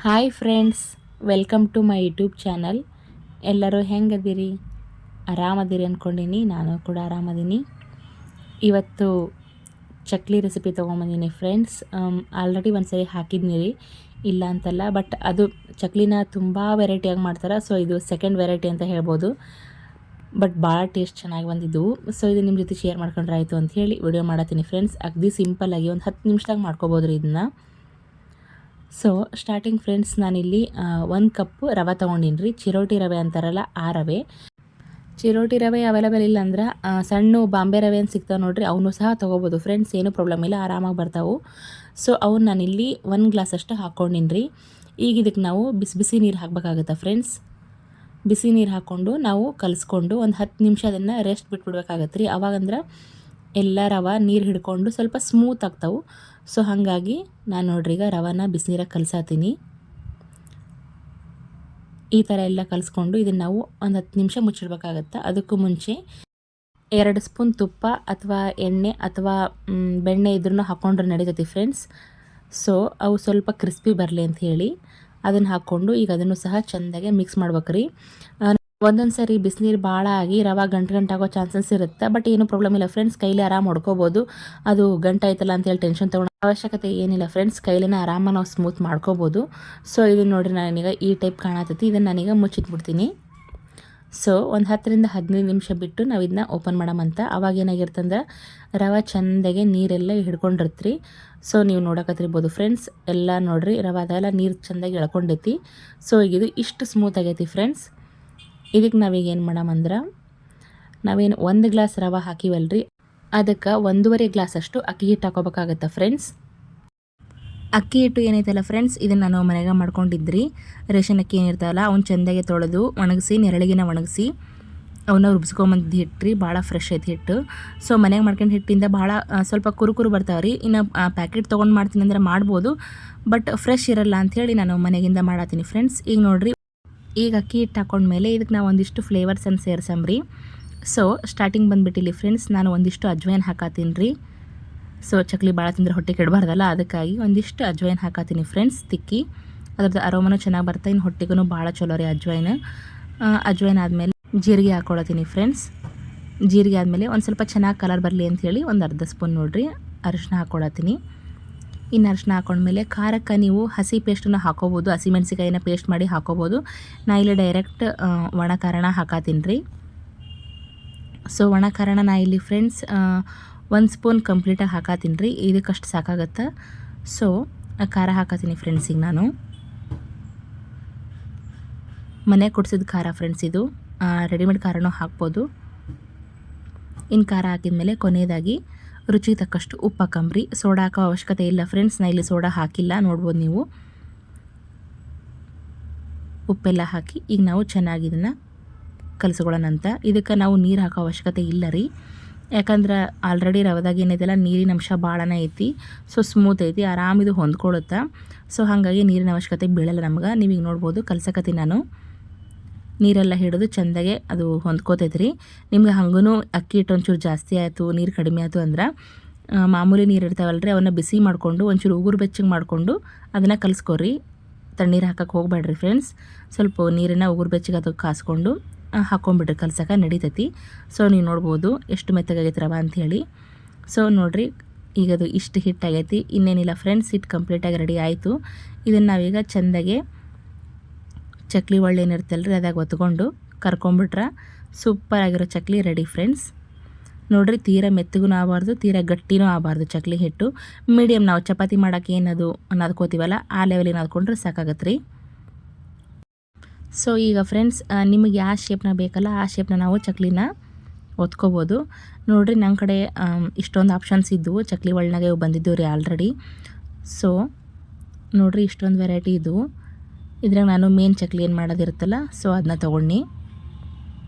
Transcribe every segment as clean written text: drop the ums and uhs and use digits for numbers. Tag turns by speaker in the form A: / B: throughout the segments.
A: Hi friends, welcome to my YouTube channel. ಎಲ್ಲರೂ ಹೆಂಗದಿರಿ? ಆರಾಮದಿರಿ ಅಂದ್ಕೊಂಡೀನಿ. ನಾನು ಕೂಡ ಆರಾಮದೀನಿ. ಇವತ್ತು ಚಕ್ಲಿ ರೆಸಿಪಿ ತೊಗೊಂಬಂದೀನಿ ಫ್ರೆಂಡ್ಸ್. ಆಲ್ರೆಡಿ ಒಂದು ಸರಿ ಹಾಕಿದ್ನಿ ರೀ, ಇಲ್ಲ ಅಂತಲ್ಲ. ಬಟ್ ಅದು ಚಕ್ಲಿನ ತುಂಬ ವೆರೈಟಿಯಾಗಿ ಮಾಡ್ತಾರೆ. ಸೊ ಇದು ಸೆಕೆಂಡ್ ವೆರೈಟಿ ಅಂತ ಹೇಳ್ಬೋದು. ಬಟ್ ಭಾಳ ಟೇಸ್ಟ್ ಚೆನ್ನಾಗಿ ಬಂದಿದ್ದವು. ಸೊ ಇದು ನಿಮ್ಮ ಜೊತೆ ಶೇರ್ ಮಾಡ್ಕೊಂಡ್ರೆ ಆಯಿತು ಅಂತ ಹೇಳಿ ವಿಡಿಯೋ ಮಾಡತ್ತೀನಿ ಫ್ರೆಂಡ್ಸ್. ಅಗದಿ ಸಿಂಪಲ್ಲಾಗಿ ಒಂದು 10 ನಿಮಿಷದಾಗ ಮಾಡ್ಕೋಬೋದು ರೀ ಇದನ್ನು. ಸೊ ಸ್ಟಾರ್ಟಿಂಗ್ ಫ್ರೆಂಡ್ಸ್, ನಾನಿಲ್ಲಿ 1 ಕಪ್ಪು ರವೆ ತೊಗೊಂಡಿನಿ ರೀ. ಚಿರೋಟಿ ರವೆ ಅಂತಾರಲ್ಲ, ಆ ರವೆ. ಚಿರೋಟಿ ರವೆ ಅವೈಲೇಬಲ್ ಇಲ್ಲ ಅಂದ್ರೆ ಸಣ್ಣ ಬಾಂಬೆ ರವೆ ಅಂತ ಸಿಗ್ತಾವೆ ನೋಡಿರಿ, ಅವನು ಸಹ ತೊಗೋಬೋದು ಫ್ರೆಂಡ್ಸ್. ಏನೂ ಪ್ರಾಬ್ಲಮ್ ಇಲ್ಲ, ಆರಾಮಾಗಿ ಬರ್ತಾವೆ. ಸೊ ಅವ್ನು ನಾನಿಲ್ಲಿ 1 ಗ್ಲಾಸ್ ಅಷ್ಟು ಹಾಕ್ಕೊಂಡಿನಿ ರೀ. ಈಗ ಇದಕ್ಕೆ ನಾವು ಬಿಸಿ ಬಿಸಿ ನೀರು ಹಾಕಬೇಕಾಗುತ್ತೆ ಫ್ರೆಂಡ್ಸ್. ಬಿಸಿ ನೀರು ಹಾಕ್ಕೊಂಡು ನಾವು ಕಲಿಸ್ಕೊಂಡು ಒಂದು 10 ನಿಮಿಷ ಅದನ್ನು ರೆಸ್ಟ್ ಬಿಟ್ಬಿಡ್ಬೇಕಾಗತ್ತೆ ರೀ. ಅವಾಗಂದ್ರೆ ಎಲ್ಲ ರವೆ ನೀರು ಹಿಡ್ಕೊಂಡು ಸ್ವಲ್ಪ ಸ್ಮೂತ್ ಆಗ್ತಾವೆ. ಸೊ ಹಾಗಾಗಿ ನಾನು ನೋಡ್ರಿ ಈಗ ರವಾನ ಬಿಸಿನೀರಾಗ ಕಲಸಾತೀನಿ. ಈ ಥರ ಎಲ್ಲ ಕಲಿಸ್ಕೊಂಡು ಇದನ್ನು ನಾವು ಒಂದು 10 ನಿಮಿಷ ಮುಚ್ಚಿಡ್ಬೇಕಾಗತ್ತೆ. ಅದಕ್ಕೂ ಮುಂಚೆ 2 ಸ್ಪೂನ್ ತುಪ್ಪ ಅಥವಾ ಎಣ್ಣೆ ಅಥವಾ ಬೆಣ್ಣೆ ಇದ್ರೂ ಹಾಕ್ಕೊಂಡ್ರೆ ನಡೀತೈತಿ ಫ್ರೆಂಡ್ಸ್. ಸೊ ಅವು ಸ್ವಲ್ಪ ಕ್ರಿಸ್ಪಿ ಬರಲಿ ಅಂತ ಹೇಳಿ ಅದನ್ನು ಹಾಕ್ಕೊಂಡು ಈಗ ಅದನ್ನು ಸಹ ಚೆಂದಾಗೆ ಮಿಕ್ಸ್ ಮಾಡ್ಬೇಕ್ರಿ. ಒಂದೊಂದು ಸರಿ ಬಿಸಿನೀರು ಭಾಳ ಆಗಿ ರವೆ ಗಂಟಾಗೋ ಚಾನ್ಸಸ್ ಇರುತ್ತೆ. ಬಟ್ ಏನೂ ಪ್ರಾಬ್ಲಮ್ ಇಲ್ಲ ಫ್ರೆಂಡ್ಸ್, ಕೈಲಿ ಆರಾಮ್ ಹೊಡ್ಕೋಬೋದು. ಅದು ಗಂಟಾಯ್ತಲ್ಲ ಅಂತೇಳಿ ಟೆನ್ಷನ್ ತೊಗೊಳ್ಳೋ ಅವಶ್ಯಕತೆ ಏನಿಲ್ಲ ಫ್ರೆಂಡ್ಸ್. ಕೈಲಿನ ಆರಾಮ ನಾವು ಸ್ಮೂತ್ ಮಾಡ್ಕೋಬೋದು. ಸೊ ಇದನ್ನು ನೋಡಿರಿ, ನಾನೀಗ ಈ ಟೈಪ್ ಕಾಣತೈತಿ. ಇದನ್ನು ನಾನೀಗ ಮುಚ್ಚಿಟ್ಬಿಡ್ತೀನಿ. ಸೊ ಒಂದು 10ರಿಂದ 15 ನಿಮಿಷ ಬಿಟ್ಟು ನಾವು ಇದನ್ನ ಓಪನ್ ಮಾಡಮಂತ. ಅವಾಗ ಏನಾಗಿರ್ತಂದ್ರೆ ರವೆ ಚೆಂದಾಗೆ ನೀರೆಲ್ಲ ಹಿಡ್ಕೊಂಡಿರ್ತ್ರಿ. ಸೊ ನೀವು ನೋಡಕತ್ತಿರ್ಬೋದು ಫ್ರೆಂಡ್ಸ್, ಎಲ್ಲ ನೋಡಿರಿ ರವೆ ಅದೆಲ್ಲ ನೀರು ಚೆಂದಾಗಿ ಎಳ್ಕೊಂಡೈತಿ. ಸೊ ಈಗ ಇದು ಇಷ್ಟು ಸ್ಮೂತ್ ಆಗೈತಿ ಫ್ರೆಂಡ್ಸ್. ಇದಕ್ಕೆ ನಾವೀಗ ಏನು ಮಾಡಮಂದ್ರೆ, ನಾವೇನು 1 ಗ್ಲಾಸ್ ರವೆ ಹಾಕಿವಲ್ರಿ, ಅದಕ್ಕೆ 1.5 ಗ್ಲಾಸ್ ಅಷ್ಟು ಅಕ್ಕಿ ಹಿಟ್ಟು ಹಾಕೋಬೇಕಾಗತ್ತೆ ಫ್ರೆಂಡ್ಸ್. ಅಕ್ಕಿ ಹಿಟ್ಟು ಏನೈತಲ್ಲ ಫ್ರೆಂಡ್ಸ್, ಇದನ್ನು ನಾನು ಮನೆಗೆ ಮಾಡ್ಕೊಂಡಿದ್ರಿ. ರೇಷನ್ ಅಕ್ಕಿ ಏನಿರ್ತಾವಲ್ಲ ಅವ್ನು ಚೆಂದಾಗೆ ತೊಳೆದು ಒಣಗಿಸಿ, ನೆರಳಿಗಿನ ಒಣಗಿಸಿ ಅವನ್ನ ರುಬ್ಸ್ಕೊಂಬಂದು ಹಿಟ್ಟು ರೀ. ಭಾಳ ಫ್ರೆಶ್ ಐತಿ ಹಿಟ್ಟು. ಸೊ ಮನೆಗೆ ಮಾಡ್ಕೊಂಡು ಹಿಟ್ಟಿಂದ ಭಾಳ ಸ್ವಲ್ಪ ಕುರುಕುರು ಬರ್ತಾವೆ ರೀ. ಇನ್ನು ಪ್ಯಾಕೆಟ್ ತೊಗೊಂಡು ಮಾಡ್ತೀನಿ ಅಂದ್ರೆ ಮಾಡ್ಬೋದು, ಬಟ್ ಫ್ರೆಶ್ ಇರಲ್ಲ ಅಂಥೇಳಿ ನಾನು ಮನೆಗಿಂದ ಮಾಡತ್ತೀನಿ ಫ್ರೆಂಡ್ಸ್. ಈಗ ನೋಡಿರಿ, ಈಗ ಅಕ್ಕಿ ಹಿಟ್ಟು ಹಾಕೊಂಡ್ಮೇಲೆ ಇದಕ್ಕೆ ನಾವು ಒಂದಿಷ್ಟು ಫ್ಲೇವರ್ಸನ್ನು ಸೇರ್ಸಂಬ್ರಿ. ಸೊ ಸ್ಟಾರ್ಟಿಂಗ್ ಬಂದುಬಿಟ್ಟಿಲ್ಲಿ ಫ್ರೆಂಡ್ಸ್, ನಾನು ಒಂದಿಷ್ಟು ಅಜ್ವೈನ್ ಹಾಕತ್ತೀನಿ ರೀ. ಸೊ ಚಕ್ಲಿ ಭಾಳ ತಿಂದರೆ ಹೊಟ್ಟೆ ಕೆಡಬಾರ್ದಲ್ಲ, ಅದಕ್ಕಾಗಿ ಒಂದಿಷ್ಟು ಅಜ್ವೈನ್ ಹಾಕತ್ತೀನಿ ಫ್ರೆಂಡ್ಸ್. ತಿಕ್ಕಿ ಅದ್ರದ್ದು ಅರೋಮನೂ ಚೆನ್ನಾಗಿ ಬರ್ತಾ, ಇನ್ನು ಹೊಟ್ಟೆಗೂ ಭಾಳ ಚಲೋ ರೀ ಅಜ್ವೈನ್. ಅಜ್ವೈನ್ ಆದಮೇಲೆ ಜೀರಿಗೆ ಹಾಕ್ಕೊಳತ್ತೀನಿ ಫ್ರೆಂಡ್ಸ್. ಜೀರಿಗೆ ಆದಮೇಲೆ ಒಂದು ಸ್ವಲ್ಪ ಚೆನ್ನಾಗಿ ಕಲರ್ ಬರಲಿ ಅಂಥೇಳಿ ಒಂದು ಅರ್ಧ ಸ್ಪೂನ್ ನೋಡಿರಿ ಅರಿಶಿನ ಹಾಕ್ಕೊಳತ್ತೀನಿ. ಇನ್ನು ಅರಿಶಿನ ಹಾಕೊಂಡ್ಮೇಲೆ ಖಾರಕ್ಕೆ ನೀವು ಹಸಿ ಪೇಸ್ಟನ್ನು ಹಾಕೋಬೋದು, ಹಸಿಮೆಣ್ಸಿಕಾಯಿನ ಪೇಸ್ಟ್ ಮಾಡಿ ಹಾಕೋಬೋದು. ನಾ ಇಲ್ಲಿ ಡೈರೆಕ್ಟ್ ಒಣ ಖಾರನ ಹಾಕತ್ತೀನಿ ರೀ. ಸೊ ಒಣ ಖಾರನ ನಾ ಇಲ್ಲಿ ಫ್ರೆಂಡ್ಸ್ 1 ಸ್ಪೂನ್ ಕಂಪ್ಲೀಟಾಗಿ ಹಾಕತ್ತೀನಿ ರೀ. ಇದಕ್ಕಷ್ಟು ಸಾಕಾಗತ್ತೆ. ಸೊ ಖಾರ ಹಾಕತ್ತೀನಿ ಫ್ರೆಂಡ್ಸ್. ಈಗ ನಾನು ಮನೆ ಕುಡಿಸಿದ ಖಾರ ಫ್ರೆಂಡ್ಸ್, ಇದು ರೆಡಿಮೇಡ್ ಖಾರನೂ ಹಾಕ್ಬೋದು. ಇನ್ನು ಖಾರ ಹಾಕಿದ್ಮೇಲೆ ಕೊನೆಯದಾಗಿ ರುಚಿಗೆ ತಕ್ಕಷ್ಟು ಉಪ್ಪು ಹಾಕಂಬ್ರಿ. ಸೋಡಾ ಹಾಕೋ ಅವಶ್ಯಕತೆ ಇಲ್ಲ ಫ್ರೆಂಡ್ಸ್, ನಾ ಇಲ್ಲಿ ಸೋಡಾ ಹಾಕಿಲ್ಲ, ನೋಡ್ಬೋದು ನೀವು. ಉಪ್ಪೆಲ್ಲ ಹಾಕಿ ಈಗ ನಾವು ಚೆನ್ನಾಗಿ ಇದನ್ನು ಕಲಸ್ಕೊಳ್ಳೋಣಂತ. ಇದಕ್ಕೆ ನಾವು ನೀರು ಹಾಕೋ ಅವಶ್ಯಕತೆ ಇಲ್ಲ ರೀ, ಯಾಕಂದ್ರೆ ಆಲ್ರೆಡಿ ರವೆದಾಗ ಏನೈತಲ್ಲ ನೀರಿನ ಅಂಶ ಭಾಳನೇ ಐತಿ. ಸೊ ಸ್ಮೂತ್ ಐತಿ, ಆರಾಮಿದು ಹೊಂದ್ಕೊಳ್ಳುತ್ತಾ. ಸೊ ಹಾಗಾಗಿ ನೀರಿನ ಅವಶ್ಯಕತೆ ಬೀಳಲ್ಲ ನಮ್ಗೆ. ನೀವೀಗ ನೋಡ್ಬೋದು ಕಲ್ಸಕತ್ತೀನಿ ನಾನು. ನೀರೆಲ್ಲ ಹಿಡಿದು ಚೆಂದಾಗೆ ಅದು ಹೊಂದ್ಕೋತೈತೆ ರೀ. ನಿಮ್ಗೆ ಹಂಗೂ ಅಕ್ಕಿ ಹಿಟ್ಟು ಒಂಚೂರು ಜಾಸ್ತಿ ಆಯಿತು, ನೀರು ಕಡಿಮೆ ಆಯಿತು ಅಂದ್ರೆ ಮಾಮೂಲಿ ನೀರು ಇರ್ತಾವಲ್ಲ ರೀ, ಅವನ್ನ ಬಿಸಿ ಮಾಡಿಕೊಂಡು ಒಂಚೂರು ಉಗುರು ಬೆಚ್ಚಗೆ ಮಾಡಿಕೊಂಡು ಅದನ್ನು ಕಲಿಸ್ಕೊರಿ. ತಣ್ಣೀರು ಹಾಕಕ್ಕೆ ಹೋಗಬೇಡ್ರಿ ಫ್ರೆಂಡ್ಸ್. ಸ್ವಲ್ಪ ನೀರನ್ನು ಉಗುರು ಬೆಚ್ಚಗೆ ಅದಕ್ಕೆ ಕಾಸ್ಕೊಂಡು ಹಾಕ್ಕೊಂಬಿಡ್ರಿ, ಕಲ್ಸಕ್ಕೆ ನಡೀತೈತಿ. ಸೊ ನೀವು ನೋಡ್ಬೋದು ಎಷ್ಟು ಮೆತ್ತಗಾಗೈತೆ ರವೆ ಅಂಥೇಳಿ. ಸೊ ನೋಡಿರಿ, ಈಗ ಅದು ಇಷ್ಟು ಹಿಟ್ಟಾಗೈತಿ. ಇನ್ನೇನಿಲ್ಲ ಫ್ರೆಂಡ್ಸ್, ಹಿಟ್ಟು ಕಂಪ್ಲೀಟಾಗಿ ರೆಡಿ ಆಯಿತು. ಇದನ್ನು ನಾವೀಗ ಚೆಂದಾಗೆ ಚಕ್ಲಿ ಒಳ್ಳೆ ಏನಿರ್ತಲ್ಲ ರೀ ಅದಾಗ ಒತ್ಕೊಂಡು ಕರ್ಕೊಂಬಿಟ್ರೆ ಸೂಪರ್ ಆಗಿರೋ ಚಕ್ಲಿ ರೆಡಿ ಫ್ರೆಂಡ್ಸ್. ನೋಡಿರಿ, ತೀರಾ ಮೆತ್ತಗೂ ಆಗಬಾರ್ದು, ತೀರಾ ಗಟ್ಟಿನೂ ಆಗಬಾರ್ದು. ಚಕ್ಲಿ ಹಿಟ್ಟು ಮೀಡಿಯಮ್, ನಾವು ಚಪಾತಿ ಮಾಡೋಕೆ ಏನದು ನಾದ್ಕೋತೀವಲ್ಲ ಆ ಲೆವೆಲಿಗೆ ನಾದ್ಕೊಂಡ್ರೆ ಸಾಕಾಗತ್ತೆ ರೀ. ಸೊ ಈಗ ಫ್ರೆಂಡ್ಸ್, ನಿಮಗೆ ಯಾವ ಶೇಪ್ನ ಬೇಕಲ್ಲ ಆ ಶೇಪ್ನ ನಾವು ಚಕ್ಲಿನ ಒತ್ಕೋಬೋದು. ನೋಡಿರಿ, ನನ್ನ ಕಡೆ ಇಷ್ಟೊಂದು ಆಪ್ಷನ್ಸ್ ಇದ್ದವು, ಚಕ್ಲಿ ಒಳ್ಳನಾಗೆ ಬಂದಿದ್ದವು ರೀ ಆಲ್ರೆಡಿ. ಸೊ ನೋಡಿರಿ, ಇಷ್ಟೊಂದು ವೆರೈಟಿ ಇದ್ದವು. ಇದ್ರಾಗ ನಾನು ಮೇನ್ ಚಕ್ಲಿ ಏನು ಮಾಡೋದಿರುತ್ತಲ್ಲ, ಸೊ ಅದನ್ನ ತೊಗೊಂಡು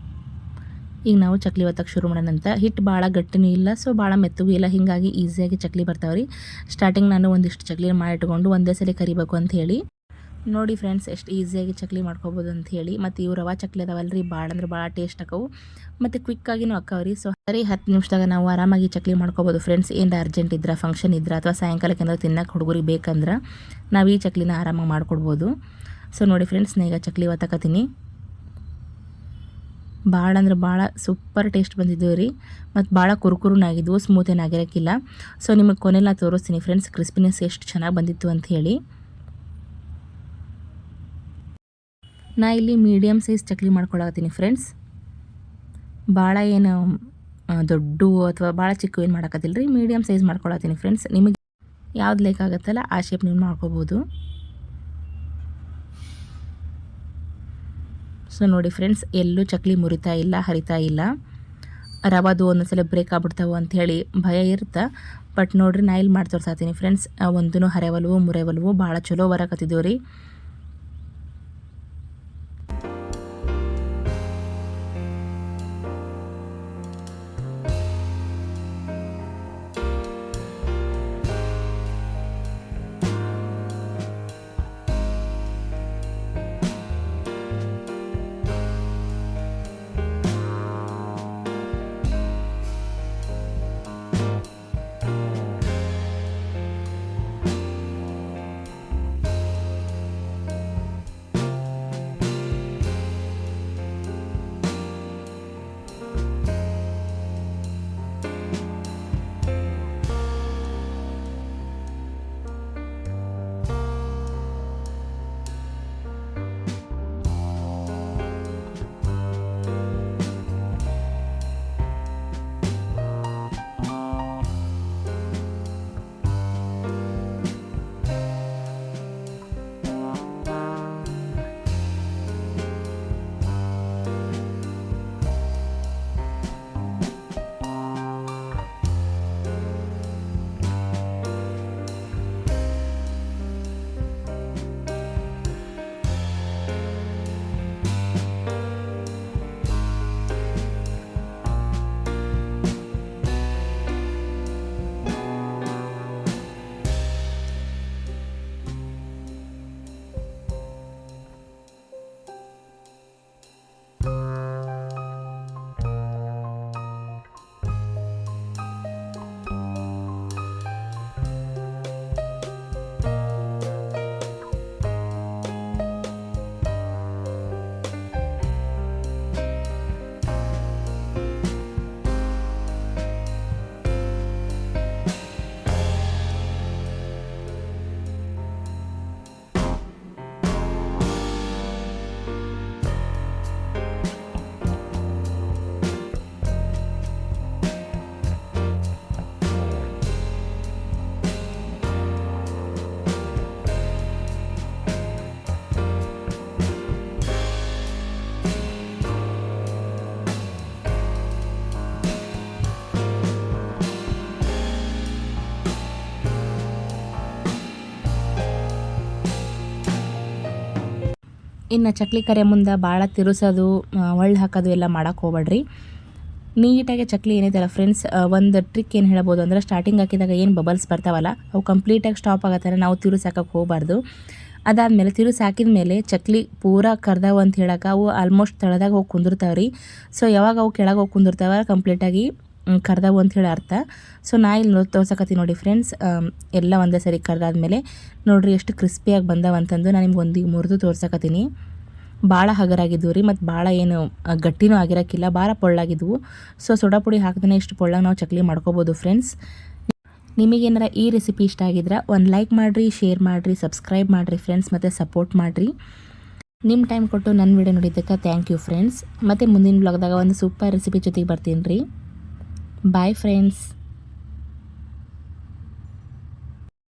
A: ಈಗ ನಾವು ಚಕ್ಲಿ ಒತ್ತಕ್ಕೆ ಶುರು ಮಾಡೋಣಂತ. ಹಿಟ್ಟು ಭಾಳ ಗಟ್ಟಿನೂ ಇಲ್ಲ, ಸೊ ಭಾಳ ಮೆತ್ತಗೂ ಇಲ್ಲ, ಹೀಗಾಗಿ ಈಸಿಯಾಗಿ ಚಕ್ಲಿ ಬರ್ತಾವೆ ರೀ. ಸ್ಟಾರ್ಟಿಂಗ್ ನಾನು ಒಂದಿಷ್ಟು ಚಕ್ಲಿ ಮಾಡಿಟ್ಕೊಂಡು ಒಂದೇ ಸಲ ಕರಿಬೇಕು ಅಂಥೇಳಿ ನೋಡಿ ಫ್ರೆಂಡ್ಸ್ ಎಷ್ಟು ಈಸಿಯಾಗಿ ಚಕ್ಲಿ ಮಾಡ್ಕೋಬೋದು ಅಂತ ಹೇಳಿ. ಮತ್ತು ಇವು ರವಾ ಚಕ್ಲಿ ಅದಾವಲ್ರಿ ಭಾಳ ಅಂದ್ರೆ ಭಾಳ ಟೇಸ್ಟ್ ಆಕವು ಮತ್ತು ಕ್ವಿಕ್ಕಾಗಿನೂ ಅಕ್ಕವ್ರಿ. ಸೊ ಸರಿ 10 ನಿಮಿಷದಾಗ ನಾವು ಆರಾಮಾಗಿ ಚಕ್ಲಿ ಮಾಡ್ಕೋಬೋದು ಫ್ರೆಂಡ್ಸ್. ಏನು ಅರ್ಜೆಂಟ್ ಇದ್ರೆ, ಫಂಕ್ಷನ್ ಇದ್ರೆ ಅಥವಾ ಸಾಯಂಕಾಲಕ್ಕೆ ಏನಾದ್ರು ತಿನ್ನಕ್ಕೆ ಹುಡುಗರಿಗೆ ಬೇಕಂದ್ರೆ ನಾವು ಈ ಚಕ್ಲಿನ ಆರಾಮಾಗಿ ಮಾಡ್ಕೊಡ್ಬೋದು. ಸೊ ನೋಡಿ ಫ್ರೆಂಡ್ಸ್, ನಾ ಈಗ ಚಕ್ಲಿ ಒತ್ತಕತ್ತೀನಿ. ಭಾಳ ಅಂದ್ರೆ ಭಾಳ ಸೂಪರ್ ಟೇಸ್ಟ್ ಬಂದಿದ್ದವು ರೀ. ಮತ್ತು ಭಾಳ ಕುರುಕುರುನಾಗಿದ್ವು, ಸ್ಮೂತ್ ಏನಾಗಿರೋಕ್ಕಿಲ್ಲ. ಸೊ ನಿಮಗೆ ಕೊನೆಲ್ಲ ತೋರಿಸ್ತೀನಿ ಫ್ರೆಂಡ್ಸ್ ಕ್ರಿಸ್ಪಿನೆಸ್ ಎಷ್ಟು ಚೆನ್ನಾಗಿ ಬಂದಿತ್ತು ಅಂತ ಹೇಳಿ. ನಾ ಇಲ್ಲಿ ಮೀಡಿಯಮ್ ಸೈಜ್ ಚಕ್ಲಿ ಮಾಡ್ಕೊಳತ್ತೀನಿ ಫ್ರೆಂಡ್ಸ್. ಭಾಳ ಏನು ದೊಡ್ಡ ಅಥವಾ ಭಾಳ ಚಿಕ್ಕ ಏನು ಮಾಡೋಕ್ಕತ್ತಿಲ್ಲ ರೀ, ಮೀಡಿಯಮ್ ಸೈಜ್ ಮಾಡ್ಕೊಳತ್ತೀನಿ ಫ್ರೆಂಡ್ಸ್. ನಿಮಗೆ ಯಾವ್ದು ಲೇಕಾಗತ್ತಲ್ಲ ಆ ಶೇಪ್ ನೀವು ಮಾಡ್ಕೋಬೋದು. ಸೊ ನೋಡಿ ಫ್ರೆಂಡ್ಸ್, ಎಲ್ಲೂ ಚಕ್ಲಿ ಮುರಿತಾ ಇಲ್ಲ, ಹರಿತಾ ಇಲ್ಲ. ರವಾದು ಒಂದೊಂದ್ಸಲ ಬ್ರೇಕ್ ಆಗ್ಬಿಡ್ತಾವೆ ಅಂಥೇಳಿ ಭಯ ಇರುತ್ತೆ. ಬಟ್ ನೋಡಿರಿ, ನಾ ಇಲ್ಲಿ ಮಾಡಿ ತೋರ್ಸಾತೀನಿ ಫ್ರೆಂಡ್ಸ್. ಒಂದೂ ಹರೆವಲ್ವು ಮುರೆವಲ್ವು, ಭಾಳ ಚಲೋ ಬರಕತ್ತಿದ್ದೇವೆ ರೀ. ಇನ್ನು ಚಕ್ಲಿ ಕರೆ ಮುಂದೆ ಭಾಳ ತಿರುಸೋದು, ಒಳ್ಳೆ ಹಾಕೋದು ಎಲ್ಲ ಮಾಡೋಕ್ಕೆ ಹೋಗ್ಬೇಡ್ರಿ. ನೀಟಾಗಿ ಚಕ್ಲಿ ಏನೈತಲ್ಲ ಫ್ರೆಂಡ್ಸ್, ಒಂದು ಟ್ರಿಕ್ ಏನು ಹೇಳ್ಬೋದು ಅಂದರೆ, ಸ್ಟಾರ್ಟಿಂಗ್ ಹಾಕಿದಾಗ ಏನು ಬಬಲ್ಸ್ ಬರ್ತಾವಲ್ಲ ಅವು ಕಂಪ್ಲೀಟಾಗಿ ಸ್ಟಾಪ್ ಆಗತ್ತಾರೆ, ನಾವು ತಿರುಸ್ ಹಾಕೋಕ್ಕೆ ಹೋಗಬಾರ್ದು. ಅದಾದಮೇಲೆ ತಿರುಸ್ ಹಾಕಿದ ಮೇಲೆ ಚಕ್ಲಿ ಪೂರಾ ಕರ್ದಾವು ಅಂತ ಹೇಳಕ್ಕೆ ಅವು ಆಲ್ಮೋಸ್ಟ್ ತಳದಾಗ ಹೋಗಿ ಕುಂದಿರ್ತಾವೆ ರೀ. ಸೊ ಯಾವಾಗ ಅವು ಕೆಳಗೆ ಹೋಗಿ ಕುಂದಿರ್ತಾವೆ ಕಂಪ್ಲೀಟಾಗಿ ಕರ್ದಾವು ಅಂತ ಹೇಳಿ ಅರ್ಥ. ಸೊ ನಾ ಇಲ್ಲಿ ತೋರ್ಸಕತ್ತೀನಿ ನೋಡಿ ಫ್ರೆಂಡ್ಸ್, ಎಲ್ಲ ಒಂದೇ ಸರಿ ಕರ್ದಾದ್ಮೇಲೆ ನೋಡಿರಿ ಎಷ್ಟು ಕ್ರಿಸ್ಪಿಯಾಗಿ ಬಂದವಂತಂದು ನಾನು ನಿಮ್ಗೆ ಒಂದು ಮುರಿದು ತೋರ್ಸಕತ್ತೀನಿ. ಭಾಳ ಹಗರಾಗಿದ್ವು ರೀ, ಮತ್ತು ಭಾಳ ಏನು ಗಟ್ಟಿನೂ ಆಗಿರೋಕ್ಕಿಲ್ಲ, ಭಾಳ ಪೊಳ್ಳಾಗಿದ್ವು. ಸೊ ಸೋಡಾ ಪುಡಿ ಹಾಕಿದ್ರೆ ಇಷ್ಟು ಪೊಳ್ಳಾಗಿ ನಾವು ಚಕ್ಲಿ ಮಾಡ್ಕೋಬೋದು ಫ್ರೆಂಡ್ಸ್. ನಿಮಗೇನಾರ ಈ ರೆಸಿಪಿ ಇಷ್ಟ ಆಗಿದ್ರೆ ಒಂದು ಲೈಕ್ ಮಾಡಿರಿ, ಶೇರ್ ಮಾಡಿರಿ, ಸಬ್ಸ್ಕ್ರೈಬ್ ಮಾಡಿರಿ ಫ್ರೆಂಡ್ಸ್, ಮತ್ತು ಸಪೋರ್ಟ್ ಮಾಡಿರಿ. ನಿಮ್ಮ ಟೈಮ್ ಕೊಟ್ಟು ನನ್ನ ವಿಡಿಯೋ ನೋಡಿದ್ದಕ್ಕೆ ಥ್ಯಾಂಕ್ ಯು ಫ್ರೆಂಡ್ಸ್. ಮತ್ತು ಮುಂದಿನ ಬ್ಲಾಗ್ದಾಗ ಒಂದು ಸೂಪರ್ ರೆಸಿಪಿ ಜೊತೆಗೆ ಬರ್ತೀನಿ ರೀ. Bye friends.